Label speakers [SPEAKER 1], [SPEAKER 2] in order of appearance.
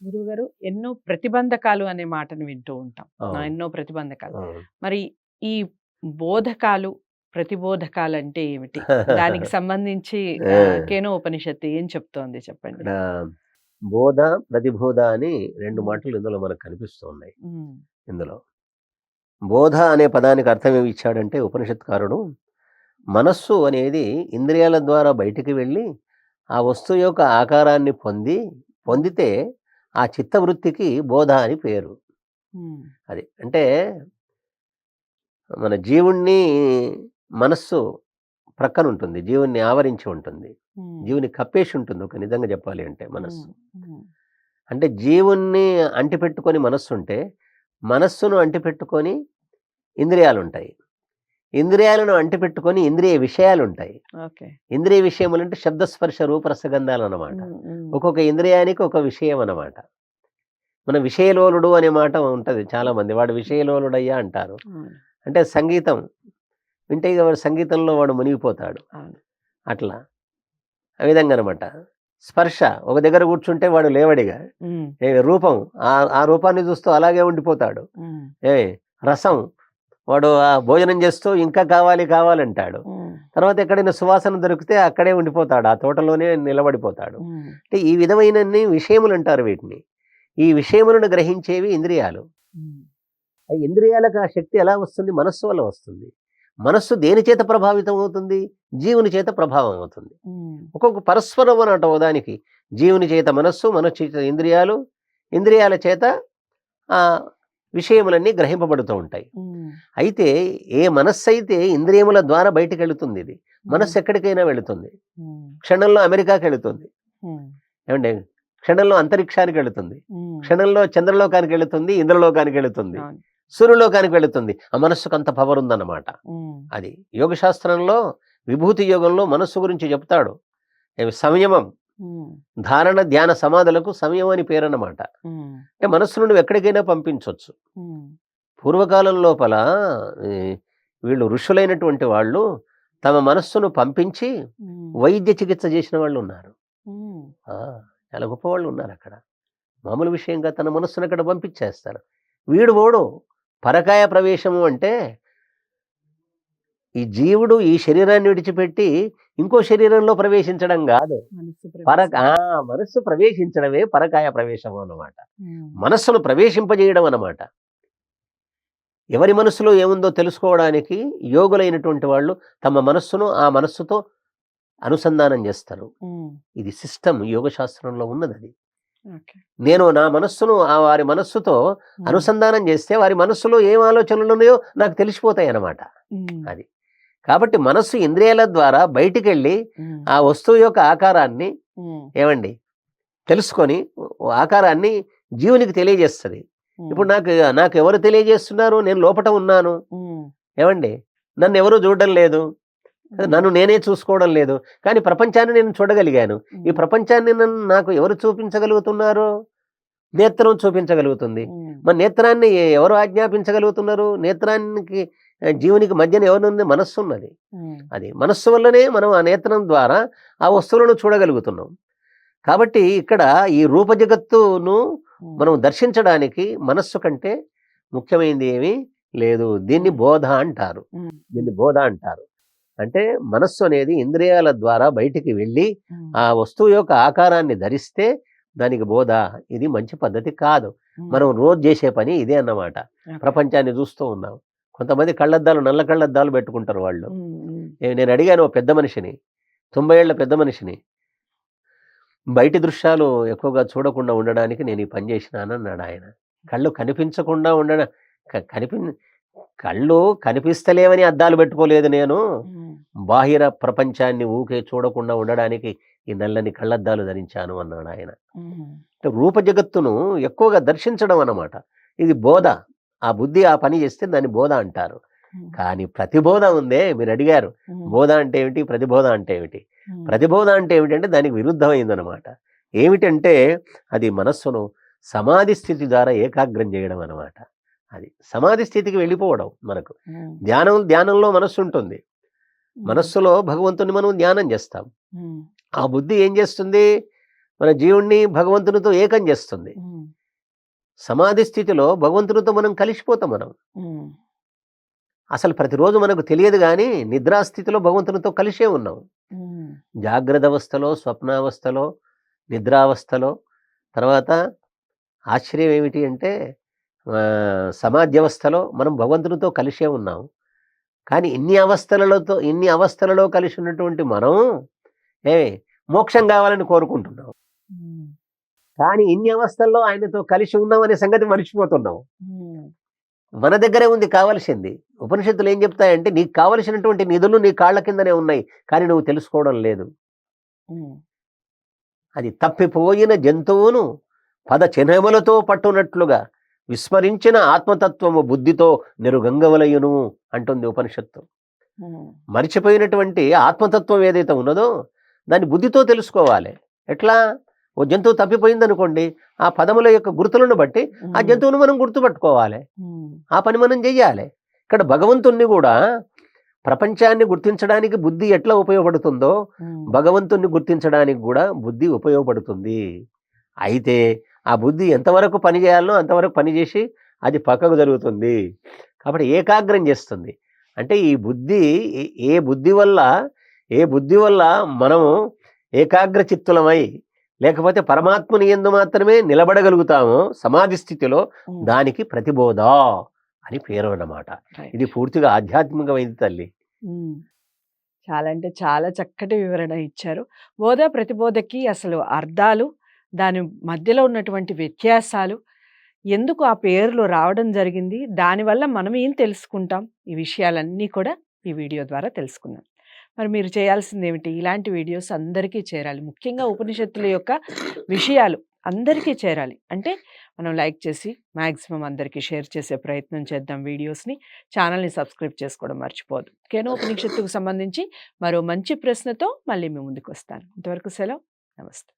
[SPEAKER 1] గురువుగారు ఎన్నో ప్రతిబంధకాలు అనే మాటను వింటూ ఉంటాం.
[SPEAKER 2] అవును.
[SPEAKER 1] ఎన్నో ప్రతిబంధకాలు.
[SPEAKER 2] అవును.
[SPEAKER 1] మరి ఈ బోధకాలు, ప్రతిబోధకాలంటే ఏమిటి? దానికి సంబంధించి
[SPEAKER 2] ఆ!
[SPEAKER 1] కేనోపనిషత్తు ఏం చెప్తోంది చెప్పండి?
[SPEAKER 2] ఇక్కడ బోధ, ప్రతిబోధ అని 2
[SPEAKER 1] హ్మ్.
[SPEAKER 2] మాటలు ఇందులో మనకు కనిపిస్తూ ఉన్నాయి.
[SPEAKER 1] హ్మ్.
[SPEAKER 2] ఇందులో బోధ అనే పదానికి అర్థం ఏమి ఇచ్చాడంటే ఉపనిషత్కారుడు, మనస్సు అనేది ఇంద్రియాల ద్వారా బయటికి వెళ్ళి, ఆ వస్తువు యొక్క ఆకారాన్ని
[SPEAKER 1] హ్మ్.
[SPEAKER 2] పొందితే ఆ చిత్తవృత్తికి బోధ అని పేరు.
[SPEAKER 1] హ్మ్.
[SPEAKER 2] అది. అంటే మన జీవుడిని మనస్సు ప్రక్కనుంటుంది. జీవుడిని ఆవరించి ఉంటుంది.
[SPEAKER 1] హ్మ్.
[SPEAKER 2] జీవుని కప్పేసి ఉంటుంది. ఒక నిజంగా చెప్పాలి అంటే మనస్సు.
[SPEAKER 1] హ్మ్. హ్మ్.
[SPEAKER 2] అంటే జీవున్ని అంటిపెట్టుకొని మనస్సుంటే, మనస్సును అంటిపెట్టుకొని ఇంద్రియాలుంటాయి. ఇంద్రియాలను అంటిపెట్టుకొని ఇంద్రియ విషయాలుంటాయి.
[SPEAKER 1] ఓకే.
[SPEAKER 2] ఇంద్రియ విషయములంటే శబ్ద, స్పర్శ, రూప, రసగంధాలన్నమాట.
[SPEAKER 1] హ్మ్. హ్మ్.
[SPEAKER 2] ఒక్కొక్క ఇంద్రియానికి ఒక విషయం అన్నమాట. మన విషయలోలుడు అనే మాట ఉంటది చాలామంది. వాడు విషయలోలుడయ్యా అంటారు.
[SPEAKER 1] అవును.
[SPEAKER 2] అంటే సంగీతం వింటే ఇగ వాడు సంగీతంలో వాడు మునిగిపోతాడు.
[SPEAKER 1] అవును.
[SPEAKER 2] అట్లా. ఆ విధంగా అనమాట. స్పర్శ ఒక దగ్గర కూర్చుంటే వాడు లేవడిగ.
[SPEAKER 1] హ్మ్.
[SPEAKER 2] రూపం ఆ రూపాన్ని చూస్తూ అలాగే ఉండిపోతాడు.
[SPEAKER 1] హ్మ్.
[SPEAKER 2] ఏ రసం వాడు భోజనం చేస్తూ ఇంకా కావాలి కావాలంటాడు.
[SPEAKER 1] హ్మ్.
[SPEAKER 2] తర్వాత ఎక్కడైనా సువాసన దొరికితే అక్కడే ఉండిపోతాడు. ఆ తోటలోనే నిలబడిపోతాడు.
[SPEAKER 1] హ్మ్.
[SPEAKER 2] అంటే ఈ విధమైనన్ని విషయములంటారు వీటిని. ఈ విషయములను గ్రహించేవి ఇంద్రియాలు.
[SPEAKER 1] హ్మ్.
[SPEAKER 2] ఆ ఇంద్రియాలకు ఆ శక్తి ఎలా వస్తుంది? మనస్సు వల్ల వస్తుంది. మనస్సు దేని చేత ప్రభావితం అవుతుంది? జీవుని చేత ప్రభావం అవుతుంది.
[SPEAKER 1] హ్మ్.
[SPEAKER 2] ఒక్కొక్క పరస్పరం అన్నమాట ఓదానికి. జీవుని చేత మనస్సు, మనస్సు చేత ఇంద్రియాలు, ఇంద్రియాల చేత విషయములన్నీ గ్రహింపబడుతూ ఉంటాయి.
[SPEAKER 1] హ్మ్.
[SPEAKER 2] అయితే ఏ మనస్సయితే ఇంద్రియముల ద్వారా బయటికెళుతుందిది.
[SPEAKER 1] హ్మ్.
[SPEAKER 2] మనస్సు ఎక్కడికైనా వెళుతుంది.
[SPEAKER 1] హ్మ్.
[SPEAKER 2] క్షణంలో అమెరికాకెళుతుంది.
[SPEAKER 1] హ్మ్.
[SPEAKER 2] ఏవండీ? క్షణంలో అంతరిక్షానికెళుతుంది.
[SPEAKER 1] హ్మ్.
[SPEAKER 2] క్షణంలో చంద్రలోకానికెళుతుంది, ఇంద్రలోకానికెళుతుంది,
[SPEAKER 1] అవును.
[SPEAKER 2] సూర్యలోకానికి వెళుతుంది. ఆ మనస్సుకంత పవరుందన్నమాట.
[SPEAKER 1] హ్మ్.
[SPEAKER 2] అది. యోగ శాస్త్రంలో విభూతి యోగంలో మనస్సు గురించి చెప్తాడు. సంయమం,
[SPEAKER 1] హ్మ్.
[SPEAKER 2] ధారణ, ధ్యాన సమాధులకు సంయమం అని పేరన్నమాట.
[SPEAKER 1] హ్మ్.
[SPEAKER 2] అంటే మనస్సును నువ్వు ఎక్కడికైనా పంపించొచ్చు.
[SPEAKER 1] హ్మ్.
[SPEAKER 2] పూర్వకాలం లోపల ఈ వీళ్ళు ఋషులైనటువంటి వాళ్ళు తమ మనస్సును పంపించి
[SPEAKER 1] హ్మ్.
[SPEAKER 2] వైద్య చికిత్స చేసిన వాళ్ళున్నారు.
[SPEAKER 1] హ్మ్.
[SPEAKER 2] ఆ! చాలా గొప్పవాళ్ళున్నారక్కడ. మామూలు విషయంగా తన మనస్సునక్కడ పంపించేస్తారు. వీడు పోడు. పరకాయ ప్రవేశము అంటే ఈ జీవుడు ఈ శరీరాన్ని విడిచిపెట్టి ఇంకో శరీరంలో ప్రవేశించడం గాదు.
[SPEAKER 1] మనస్సు
[SPEAKER 2] పరక ఆ!
[SPEAKER 1] ప్రవేశించడం.
[SPEAKER 2] మనస్సు ప్రవేశించడమే పరకాయ ప్రవేశము అన్నమాట.
[SPEAKER 1] హ్మ్.
[SPEAKER 2] మనస్సును ప్రవేశింపజేయడం అన్నమాట. ఎవరి మనస్సులో ఏముందో తెలుసుకోవడానికి యోగులైనటువంటి వాళ్ళు తమ మనస్సును ఆ మనస్సుతో అనుసంధానం జేస్తారు.
[SPEAKER 1] హ్మ్.
[SPEAKER 2] ఇది సిస్టమ్ యోగ శాస్త్రంలో ఉన్నదది.
[SPEAKER 1] ఓకే.
[SPEAKER 2] నేను నా మనస్సును వారి మనస్సుతో
[SPEAKER 1] హ్మ్.
[SPEAKER 2] అనుసంధానం జేస్తే వారి మనస్సులో ఏం ఆలోచనలున్నాయో నాకు తెలిసిపోతాయన్నమాట.
[SPEAKER 1] హ్మ్.
[SPEAKER 2] అది. కాబట్టి మనస్సు ఇంద్రియాల ద్వారా బయటికెళ్ళి
[SPEAKER 1] హ్మ్.
[SPEAKER 2] ఆ వస్తువు యొక్క ఆకారాన్ని
[SPEAKER 1] హ్మ్.
[SPEAKER 2] ఏవండీ తెలుసుకొని ఆకారాన్ని జీవునికి తెలియజేస్తది.
[SPEAKER 1] హ్మ్.
[SPEAKER 2] ఇప్పుడు నాకెవరు తెలియజేస్తున్నారు? నేను లోపట ఉన్నాను.
[SPEAKER 1] హ్మ్.
[SPEAKER 2] ఏవండీ నన్నెవరు చూడడం లేదు.
[SPEAKER 1] హ్మ్.
[SPEAKER 2] నన్ను నేనే చూసుకోవడం లేదు. కానీ ప్రపంచాన్ని నేను చూడగలిగాను. ఈ
[SPEAKER 1] హ్మ్.
[SPEAKER 2] ప్రపంచాన్ని నాకు ఎవరు చూపించగలుగుతున్నారు? నేత్రం చూపించగలుగుతుంది.
[SPEAKER 1] హ్మ్.
[SPEAKER 2] మరి నేత్రాన్ని ఎవరు ఆజ్ఞాపించగలుగుతున్నారు? నేత్రానికి జీవునికి మధ్యన ఎవరుంది? మనస్సున్నది.
[SPEAKER 1] హ్మ్.
[SPEAKER 2] అది. మనస్సు వల్లనే మనం ఆ నేత్రం ద్వారా ఆ వస్తువులను చూడగలుగుతున్నాం. కాబట్టి ఇక్కడ ఈ రూప జగత్తును
[SPEAKER 1] హ్మ్.
[SPEAKER 2] మనం దర్శించడానికి మనస్సు కంటే ముఖ్యమైనది ఏమీ లేదు. దీన్ని
[SPEAKER 1] హ్మ్.
[SPEAKER 2] బోధ అంటారు.
[SPEAKER 1] హ్మ్.
[SPEAKER 2] దీన్ని బోధ అంటారు. అంటే మనస్సు అనేది ఇంద్రియాల ద్వారా బయటికి వెళ్ళి,
[SPEAKER 1] హ్మ్.
[SPEAKER 2] ఆ వస్తువు యొక్క ఆకారాన్ని ధరిస్తే దానికి బోధ. ఇది మంచి పద్ధతి కాదు.
[SPEAKER 1] హ్మ్.
[SPEAKER 2] మనం రోజు జేసే పని ఇదే అన్నమాట.
[SPEAKER 1] ఓకే.
[SPEAKER 2] ప్రపంచాన్ని జూస్తూ ఉన్నాం. కొంతమంది కళ్ళద్దాలు నల్ల కళ్ళద్దాలు పెట్టుకుంటారు వాళ్ళు.
[SPEAKER 1] హ్మ్. హ్మ్.
[SPEAKER 2] నేను అడిగాను ఓ పెద్ద మనిషిని, 90 ఏళ్ల పెద్ద మనిషిని. బయటి దృశ్యాలు ఎక్కువగా చూడకుండా ఉండడానికి నేను ఈ పని జేసినానన్నాడాయన. కళ్ళు కనిపించకుండా ఉండడం క కనిపిన్ కళ్ళు కనిపిస్తలేవని అద్దాలు పెట్టుకోలేదు నేను.
[SPEAKER 1] హ్మ్.
[SPEAKER 2] బాహిర ప్రపంచాన్ని ఊకే చూడకుండా ఉండడానికి ఈ నల్లని కళ్ళద్దాలు ధరించాను అన్నాడాయన.
[SPEAKER 1] హుహు.
[SPEAKER 2] అంటే రూప జగత్తును ఎక్కువగా దర్శించడం అన్నమాట. ఇది బోధ. ఆ బుద్ధి ఆ పని చేస్తే దాన్ని బోధ అంటారు.
[SPEAKER 1] హ్మ్.
[SPEAKER 2] కానీ ప్రతిబోధ ఉందే మీరడిగారు.
[SPEAKER 1] హ్మ్.
[SPEAKER 2] బోధ అంటే ఏమిటి? ప్రతిబోధ అంటే ఏమిటి?
[SPEAKER 1] హ్మ్.
[SPEAKER 2] ప్రతిబోధ అంటే ఏమిటంటే దానికి విరుద్ధమైందనమాట. ఏమిటంటే అది మనస్సును సమాధి స్థితి ద్వారా ఏకాగ్రం చేయడం అన్నమాట. అది. సమాధి స్థితికి వెళ్ళిపోవడం మనకు.
[SPEAKER 1] హ్మ్.
[SPEAKER 2] ధ్యానంలో మనస్సుంటుంది.
[SPEAKER 1] హ్మ్.
[SPEAKER 2] మనస్సులో భగవంతుని మనం ధ్యానం చేస్తాం.
[SPEAKER 1] హ్మ్.
[SPEAKER 2] ఆ బుద్ధి ఏం చేస్తుంది? మన జీవుడిని భగవంతునితో ఏకం చేస్తుంది. సమాధి స్థితిలో భగవంతునితో మనం కలిసిపోతాం మనం.
[SPEAKER 1] ఉమ్,
[SPEAKER 2] అసలు ప్రతిరోజు మనకు తెలియదు గానీ నిద్రాస్థితిలో భగవంతునితో కలిసే ఉన్నాం.
[SPEAKER 1] ఉమ్,
[SPEAKER 2] జాగ్రత్త అవస్థలో, స్వప్నావస్థలో, నిద్రావస్థలో, తర్వాత ఆశ్చర్యం ఏమిటి అంటే సమాధ్యవస్థలో మనం భగవంతునితో కలిసే ఉన్నాం. కానీ ఇన్ని అవస్థలలో కలిసి ఉన్నటువంటి మనం ఏ మోక్షం కావాలని కోరుకుంటున్నాం.
[SPEAKER 1] ఉమ్,
[SPEAKER 2] కానీ ఇన్ని అవస్థల్లో ఆయనతో కలిసి ఉన్నామనే సంగతి మర్చిపోతున్నాం.
[SPEAKER 1] ఉమ్,
[SPEAKER 2] మన దగ్గరే ఉంది కావలసింది. ఉపనిషత్తులు ఏం చెప్తాయంటే నీకు కావలసినటువంటి నిధులు నీ కాళ్ళ కిందనే ఉన్నాయి, కానీ నువ్వు తెలుసుకోవడం లేదు.
[SPEAKER 1] ఉమ్,
[SPEAKER 2] అది తప్పిపోయిన జంతువును పద చిహ్నములతో పట్టునట్లుగా విస్మరించిన ఆత్మతత్వము బుద్ధితో నిరుగంగవలయును అంటుంది ఉపనిషత్తు.
[SPEAKER 1] ఉమ్,
[SPEAKER 2] మరిచిపోయినటువంటి ఆత్మతత్వం ఏదైతే ఉన్నదో దాన్ని బుద్ధితో తెలుసుకోవాలి. ఎట్లా? ఓ జంతువు తప్పిపోయిందనుకోండి, ఆ పదముల యొక్క గుర్తులను బట్టి ఆ జంతువును మనం గుర్తుపట్టుకోవాలి,
[SPEAKER 1] ఉమ్,
[SPEAKER 2] ఆ పని మనం చెయ్యాలి. ఇక్కడ భగవంతుణ్ణి కూడా ప్రపంచాన్ని గుర్తించడానికి బుద్ధి ఎట్లా ఉపయోగపడుతుందో
[SPEAKER 1] ఉమ్,
[SPEAKER 2] భగవంతుణ్ణి గుర్తించడానికి కూడా బుద్ధి ఉపయోగపడుతుంది. అయితే ఆ బుద్ధి ఎంతవరకు పని చేయాలనో అంతవరకు పని చేసి అది పక్కకు జరుగుతుంది. కాబట్టి ఏకాగ్రం చేస్తుంది. అంటే ఈ బుద్ధి ఏ బుద్ధి వల్ల మనము ఏకాగ్ర చిత్తులమై లేకపోతే పరమాత్మని యందు మాత్రమే నిలబడగలుగుతామో సమాధి స్థితిలో,
[SPEAKER 1] ఉమ్,
[SPEAKER 2] దానికి ప్రతిబోధ అని పేరు అన్నమాట.
[SPEAKER 1] right.
[SPEAKER 2] ఇది పూర్తిగా ఆధ్యాత్మికమైంది తల్లి.
[SPEAKER 1] ఉమ్. చాలా అంటే చాలా చక్కటి వివరణ ఇచ్చారు. బోధ ప్రతిబోధకి అసలు అర్థాలు, దాని మధ్యలో ఉన్నటువంటి వ్యత్యాసాలు, ఎందుకు ఆ పేర్లు రావడం జరిగింది, దానివల్ల మనం ఏం తెలుసుకుంటాం, ఈ విషయాలన్నీ కూడా ఈ వీడియో ద్వారా తెలుసుకుందాం. మరి మీరు చేయాల్సింది ఏమిటి? ఇలాంటి వీడియోస్ అందరికీ చేరాలి. ముఖ్యంగా ఉపనిషత్తుల యొక్క విషయాలు అందరికీ చేరాలి అంటే మనం లైక్ చేసి మ్యాక్సిమం అందరికీ షేర్ చేసే ప్రయత్నం చేద్దాం వీడియోస్ని. ఛానల్ని సబ్స్క్రైబ్ చేసుకోవడం మర్చిపోవద్దు. కేనో ఉపనిషత్తుకు సంబంధించి మరో మంచి ప్రశ్నతో మళ్ళీ మీ ముందుకు వస్తాను. ఇంతవరకు సెలవు. నమస్తే.